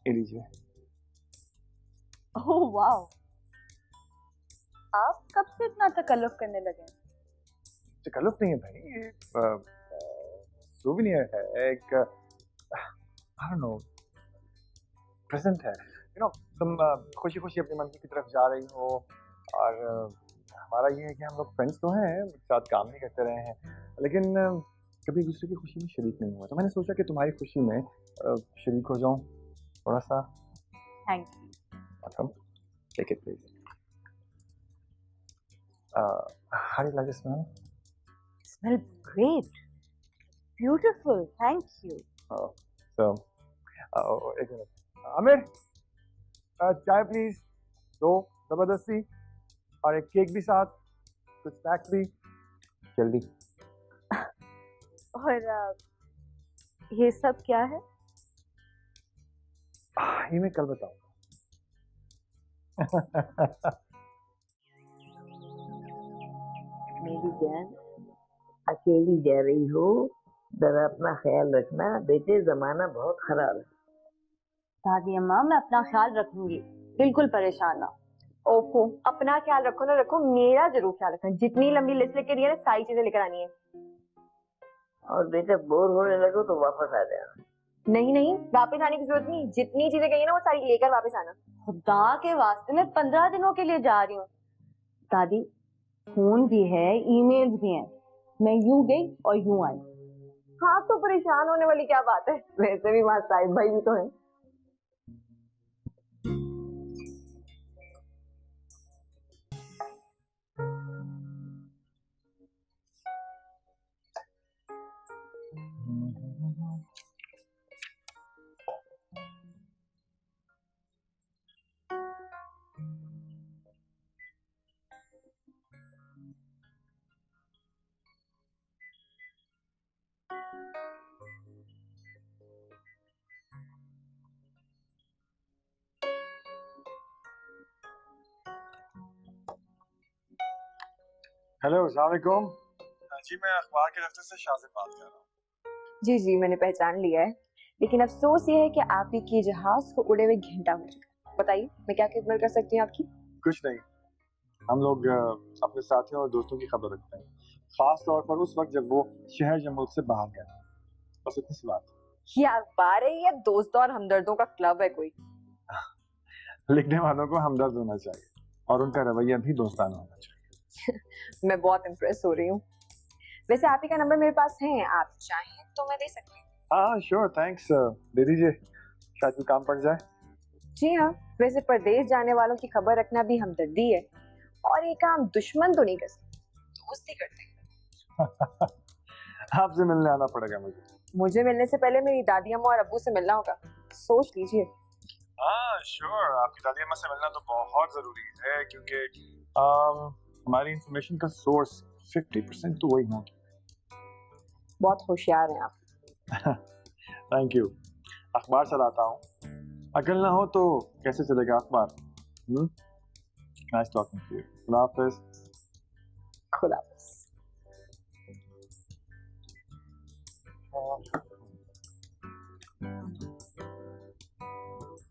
ये लीजिए। Oh wow, आप कब से इतना तकल्लुफ करने लगे हैं? तकल्लुफ नहीं है भाई, ये सूवेनियर है, एक आई डोंट नो प्रेजेंट है। यू नो तुम खुशी खुशी अपनी मंजिल की तरफ जा रही हो और हमारा ये है कि हम लोग फ्रेंड्स तो हैं, साथ काम नहीं करते रहे हैं, लेकिन कभी एक दूसरे की खुशी में शरीक नहीं हुआ, तो मैंने सोचा कि तुम्हारी खुशी में शरीक हो जाऊं थोड़ा सा। Thank you. Welcome. Take it, please. How do you like the smell? Smell great. Beautiful. Thank you. Oh, so, एक मिनट। आमिर, चाय प्लीज, दो जबरदस्ती, और एक केक भी साथ, कुछ स्नैक्स भी, जल्दी। और ये सब क्या है? ये मैं कल बताऊंगा। मेरी जान, अकेली जा रही हो, जरा अपना ख्याल रखना बेटे, जमाना बहुत खराब है। दादी अम्मा, मैं अपना ख्याल रखूंगी, बिल्कुल परेशान ना। ओफो, अपना ख्याल रखो ना रखो, मेरा जरूर ख्याल रखना। जितनी लंबी लिस्ट लेकर दिया ना, सारी चीजें लेकर आनी है। और बेटे बोर होने लगो तो वापस आ जाना। नहीं नहीं, वापस आने की जरूरत नहीं, जितनी चीजें कही ना वो सारी लेकर वापस आना। खुदा के वास्ते मैं 15 दिनों के लिए जा रही हूँ। दादी, फोन भी है, ईमेल्स भी हैं, मैं यूं गई और यूं आई। हाँ, तो परेशान होने वाली क्या बात है, वैसे भी वहाँ साहिब भाई भी तो है। हेलो, अस्सलाम वालेकुम। जी मैं अखबार के दफ्तर से शाजिब बात कर रहा हूँ। जी जी, मैंने पहचान लिया है, लेकिन अफसोस ये है कि आप ही के जहाज को उड़े हुए घंटा हो चुका। बताइए, मैं क्या खिदमत कर सकती हूँ आपकी? कुछ नहीं, हम लोग अपने साथियों और दोस्तों की खबर रखते हैं, खास तौर पर उस वक्त जब वो शहर या मुल्क से बाहर गए, बस इतनी सी बात। ये अखबार है या दोस्तों और हमदर्दों का क्लब है कोई? लिखने वालों को हमदर्द होना चाहिए और उनका रवैया भी दोस्ताना होना चाहिए। मैं बहुत इम्प्रेस हो रही हूँ। वैसे आप ही का नंबर मेरे पास है, आप चाहें तो मैं दे सकती हूँ। हाँ श्योर, थैंक्स, दे दीजिए, शायद कोई काम पड़ जाए। जी हाँ, वैसे परदेश जाने वालों की खबर रखना भी हमदर्दी है, और ये काम दुश्मन तो नहीं कर सकते, दोस्ती करते हैं। आपसे मिलने आना पड़ेगा मुझे मिलने से पहले मेरी दादी अम्मा और अब्बू से मिलना होगा, सोच लीजिए। हाँ श्योर, आपकी दादी अम्मा से मिलना तो बहुत जरूरी है, क्योंकि हमारी इंफॉर्मेशन का सोर्स 50% तो वही होंगे। बहुत होशियार हैं आप। Thank you. अखबार चलाता हूँ, अकल ना हो तो कैसे चलेगा अखबार? Nice talking to you. खुदा हाफिज। खुदा हाफिज।